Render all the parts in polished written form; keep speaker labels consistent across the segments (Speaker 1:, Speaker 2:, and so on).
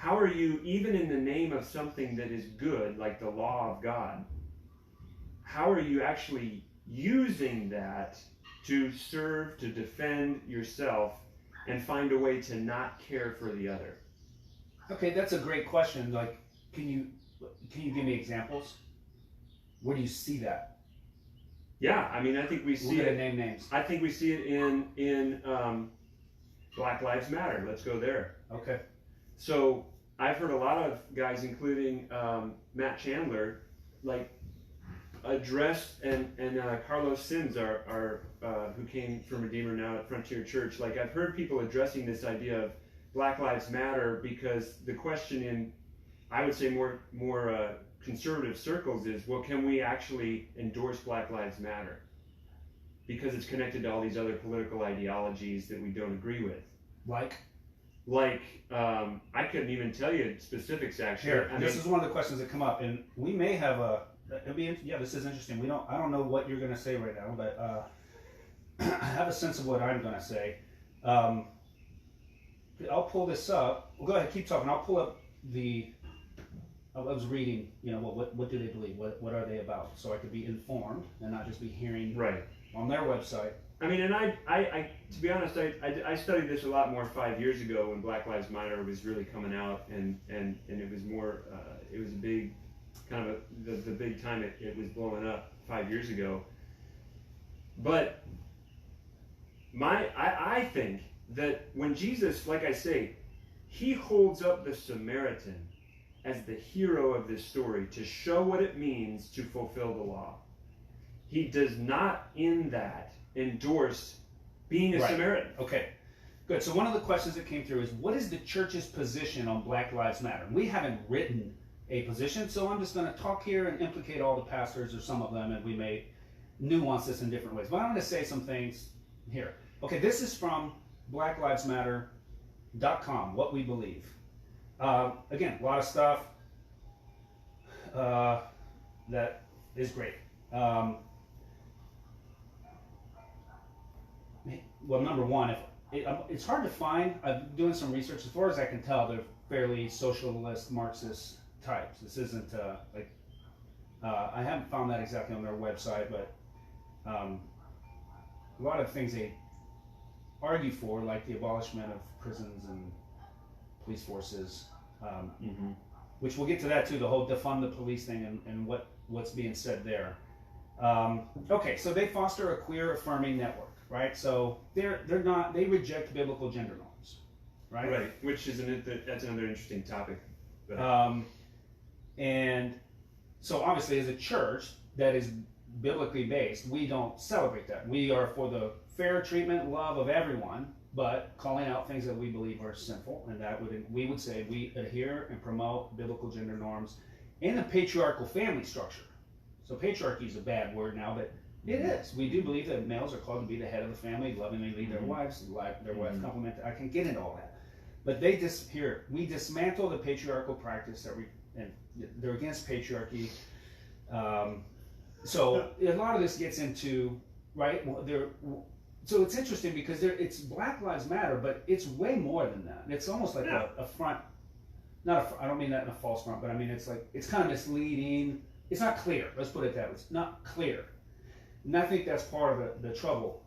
Speaker 1: how are you, even in the name of something that is good, like the law of God, how are you actually using that to serve, to defend yourself, and find a way to not care for the other?
Speaker 2: Okay, that's a great question. Like, can you give me examples? Where do you see that?
Speaker 1: Yeah, I mean, I think we see it.
Speaker 2: Name names.
Speaker 1: I think we see it in Black Lives Matter. Let's go there.
Speaker 2: Okay.
Speaker 1: So I've heard a lot of guys, including Matt Chandler, like address and Carlos Sims, are who came from Redeemer now at Frontier Church. Like, I've heard people addressing this idea of Black Lives Matter, because the question in, I would say, more conservative circles is, well, can we actually endorse Black Lives Matter? Because it's connected to all these other political ideologies that we don't agree with. Like, I couldn't even tell you specifics, actually.
Speaker 2: Here, this is one of the questions that come up, and we may have this is interesting. I don't know what you're going to say right now, but I have a sense of what I'm going to say. I'll pull this up. Well, go ahead, keep talking. I'll pull up I was reading, what do they believe? What are they about? So I could be informed and not just be hearing on their website.
Speaker 1: I mean, and I to be honest, I studied this a lot more 5 years ago when Black Lives Matter was really coming out, and it was more, it was a big, kind of the big time it was blowing up 5 years ago. But I think that when Jesus, like I say, he holds up the Samaritan as the hero of this story to show what it means to fulfill the law. He does not in that endorse being a Samaritan.
Speaker 2: Okay, good. So one of the questions that came through is, what is the church's position on Black Lives Matter? We haven't written a position, so I'm just going to talk here and implicate all the pastors or some of them, and we may nuance this in different ways. But I'm going to say some things here. Okay, this is from blacklivesmatter.com, what we believe. Again, a lot of stuff that is great. Well, number one, it's hard to find. I'm doing some research. As far as I can tell, they're fairly socialist, Marxist types. This isn't I haven't found that exactly on their website, but a lot of things they argue for, like the abolishment of prisons and police forces, which we'll get to that too, the whole defund the police thing and what's being said there. Okay, so they foster a queer affirming network, right? So they reject biblical gender norms, right?
Speaker 1: Right, which is that's another interesting topic.
Speaker 2: And so obviously, as a church that is biblically based, we don't celebrate that. We are for the fair treatment, love of everyone, but calling out things that we believe are sinful, and we would say we adhere and promote biblical gender norms in a patriarchal family structure. So patriarchy is a bad word now, but it is. We do believe that males are called to be the head of the family, lovingly lead their wives, their wife compliment. I can get into all that, but we dismantle the patriarchal practice and they're against patriarchy. So a lot of this gets into So it's interesting because it's Black Lives Matter, but it's way more than that. It's almost like a front. I don't mean that in a false front, but I mean it's kind of misleading. It's not clear. Let's put it that way. It's not clear, and I think that's part of the trouble.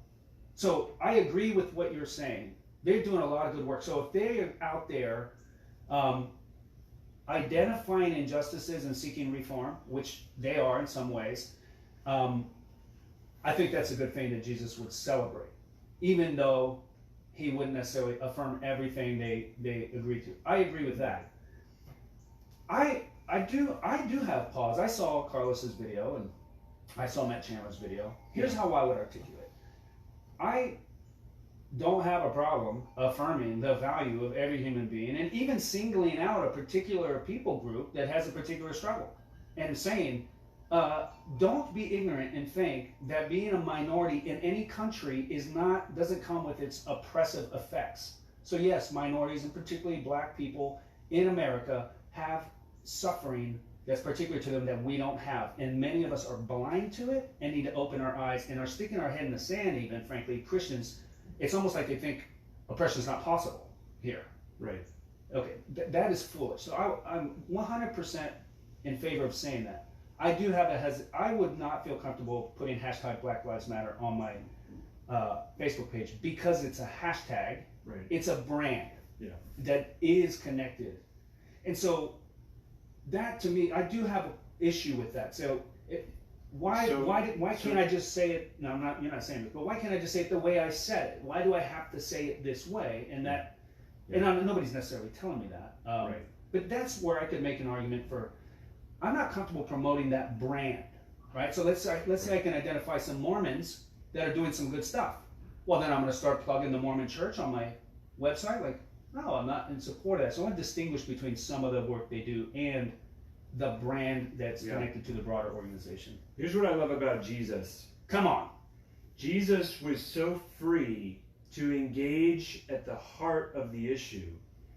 Speaker 2: So I agree with what you're saying. They're doing a lot of good work. So if they are out there identifying injustices and seeking reform, which they are in some ways, I think that's a good thing that Jesus would celebrate, even though he wouldn't necessarily affirm everything they agree to. I agree with that. I do have pause. I saw Carlos's video and I saw Matt Chandler's video. Here's how I would articulate. I don't have a problem affirming the value of every human being and even singling out a particular people group that has a particular struggle and saying, don't be ignorant and think that being a minority in any country doesn't come with its oppressive effects. So yes, minorities and particularly black people in America have suffering that's particular to them that we don't have. And many of us are blind to it and need to open our eyes and are sticking our head in the sand even, frankly. Christians, it's almost like they think oppression is not possible here.
Speaker 1: Right.
Speaker 2: Okay, that is foolish. So I'm 100% in favor of saying that. I do have I would not feel comfortable putting hashtag Black Lives Matter on my Facebook page because it's a hashtag.
Speaker 1: Right.
Speaker 2: It's a brand.
Speaker 1: Yeah.
Speaker 2: That is connected, and so that to me, I do have an issue with that. So why can't I just say it? No, you're not saying it, but why can't I just say it the way I said it? Why do I have to say it this way? And that, and nobody's necessarily telling me that.
Speaker 1: Right.
Speaker 2: But that's where I could make an argument for. I'm not comfortable promoting that brand, right? So let's say I can identify some Mormons that are doing some good stuff. Well, then I'm going to start plugging the Mormon Church on my website. Like, no, I'm not in support of that. So I want to distinguish between some of the work they do and the brand that's connected to the broader organization.
Speaker 1: Here's what I love about Jesus.
Speaker 2: Come on.
Speaker 1: Jesus was so free to engage at the heart of the issue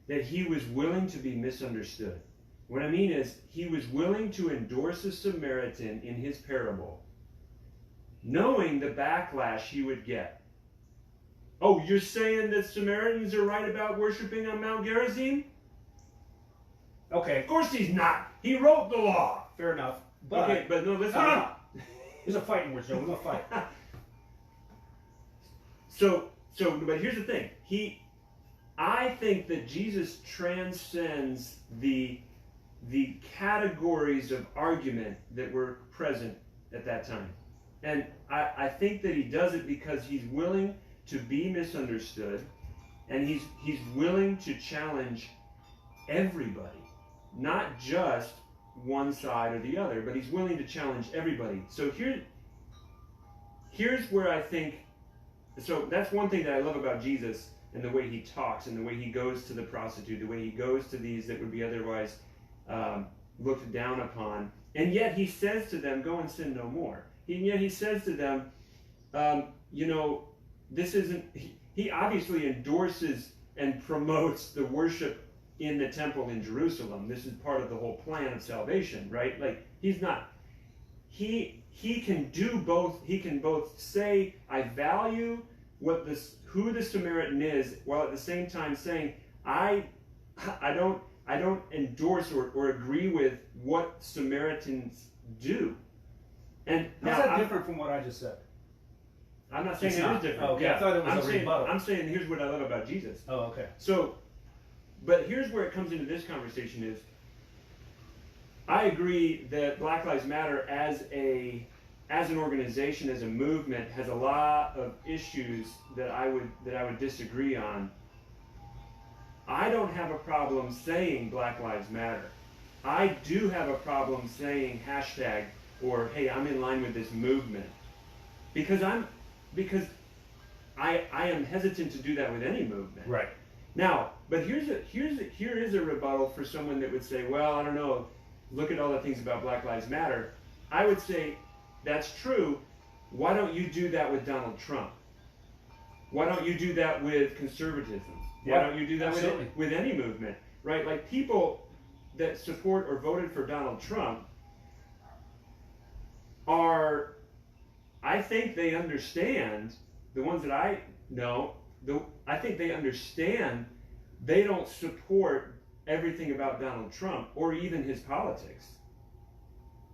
Speaker 1: that he was willing to be misunderstood. What I mean is, he was willing to endorse a Samaritan in his parable, knowing the backlash he would get. Oh, you're saying that Samaritans are right about worshiping on Mount Gerizim?
Speaker 2: Okay.
Speaker 1: Of course he's not. He wrote the law.
Speaker 2: Fair enough. But,
Speaker 1: okay, but no, listen.
Speaker 2: No. There's a fighting word, Joe. We're going to fight.
Speaker 1: But here's the thing. I think that Jesus transcends the categories of argument that were present at that time. And I think that he does it because he's willing to be misunderstood, and he's willing to challenge everybody, not just one side or the other, but he's willing to challenge everybody. So here's where I think, so that's one thing that I love about Jesus and the way he talks and the way he goes to the prostitute, the way he goes to these that would be otherwise looked down upon, and yet he says to them, go and sin no more. And yet he says to them, this isn't, he obviously endorses and promotes the worship in the temple in Jerusalem. This is part of the whole plan of salvation, right? Like, he's not, he can do both. He can both say, I value who the Samaritan is, while at the same time saying, I don't endorse or agree with what Samaritans do. And
Speaker 2: how's that different from what I just said?
Speaker 1: I'm not saying it is different.
Speaker 2: Oh, okay, yeah, I thought it was rebuttal.
Speaker 1: I'm saying here's what I love about Jesus.
Speaker 2: Oh, okay.
Speaker 1: So, but here's where it comes into this conversation is, I agree that Black Lives Matter as an organization, as a movement, has a lot of issues that I would disagree on. I don't have a problem saying Black Lives Matter. I do have a problem saying hashtag or hey, I'm in line with this movement, because I am hesitant to do that with any movement.
Speaker 2: Right.
Speaker 1: Now, but here is a rebuttal for someone that would say, well, I don't know, look at all the things about Black Lives Matter. I would say, that's true. Why don't you do that with Donald Trump? Why don't you do that with conservatism?
Speaker 2: Yeah,
Speaker 1: why don't you do that with any movement? Right? Like, people that support or voted for Donald Trump are, I think they understand, the ones that I know, I think they understand they don't support everything about Donald Trump or even his politics.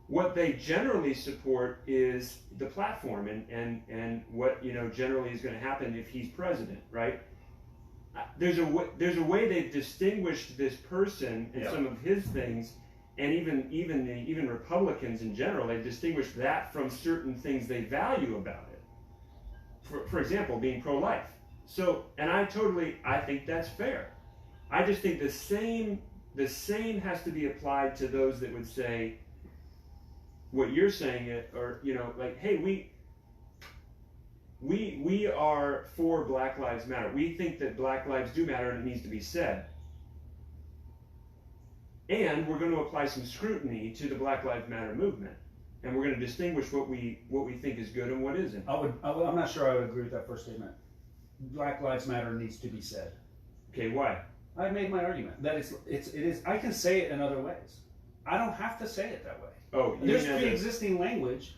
Speaker 1: What they generally support is the platform and what generally is going to happen if he's president, right? There's a way they've distinguished this person and some of his things, and even Republicans in general, they've distinguished that from certain things they value about it. For example, being pro-life. So, and I think that's fair. I just think the same has to be applied to those that would say what you're saying, or like, hey, we are for Black Lives Matter. We think that Black lives do matter and it needs to be said. And we're going to apply some scrutiny to the Black Lives Matter movement. And we're going to distinguish what we think is good and what isn't.
Speaker 2: I'm not sure I would agree with that first statement. Black Lives Matter needs to be said.
Speaker 1: Okay, why?
Speaker 2: I made my argument that it is. I can say it in other ways. I don't have to say it that way.
Speaker 1: Oh,
Speaker 2: there's pre-existing language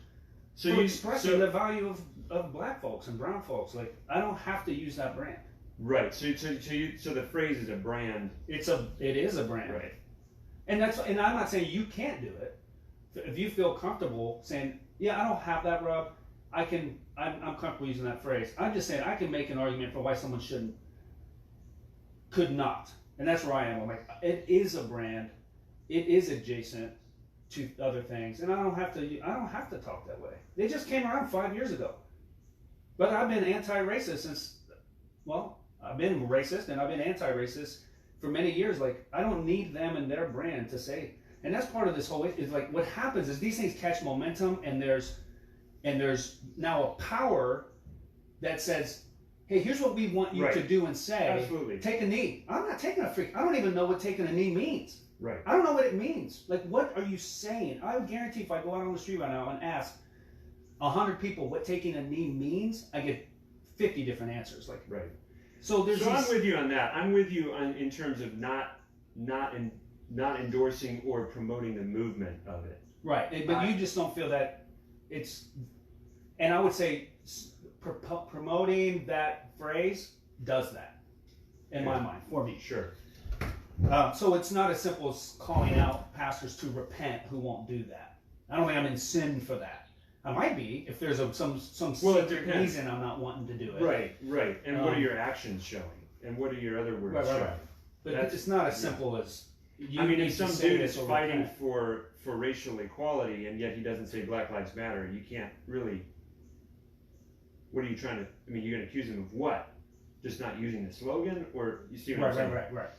Speaker 2: for expressing the value of black folks and brown folks. Like, I don't have to use that brand.
Speaker 1: Right. So the phrase is a brand.
Speaker 2: It is a brand.
Speaker 1: Right.
Speaker 2: And I'm not saying you can't do it. If you feel comfortable saying, yeah, I don't have that rub, I'm comfortable using that phrase. I'm just saying I can make an argument for why someone could not. And that's where I am. I'm like, it is a brand. It is adjacent to other things, and I don't have to talk that way. They just came around 5 years ago. But I've been anti-racist since, well, I've been racist and I've been anti-racist for many years. Like, I don't need them and their brand to say. And that's part of this whole, is like, what happens is these things catch momentum, and there's now a power that says, hey, here's what we want you to do and say.
Speaker 1: Absolutely.
Speaker 2: Take a knee. I'm not taking a freak. I don't even know what taking a knee means.
Speaker 1: Right.
Speaker 2: I don't know what it means. Like, what are you saying? I guarantee if I go out on the street right now and ask 100 people what taking a knee means, I get 50 different answers. Like,
Speaker 1: right.
Speaker 2: So
Speaker 1: I'm with you on that. I'm with you in terms of not endorsing or promoting the movement of it.
Speaker 2: Right. But you just don't feel that it's, and I would say promoting that phrase does that in my mind for me.
Speaker 1: Sure.
Speaker 2: So it's not as simple as calling out pastors to repent who won't do that. I don't think I'm in sin for that. I might be if there's some secret reason I'm not wanting to do it.
Speaker 1: Right. And what are your actions showing? And what are your other words showing?
Speaker 2: Right. But it's not as simple as.
Speaker 1: If some dude is fighting for racial equality and yet he doesn't say Black Lives Matter, you can't really. What are you trying to? You're going to accuse him of what? Just not using the slogan, or you see what I'm saying?
Speaker 2: Right.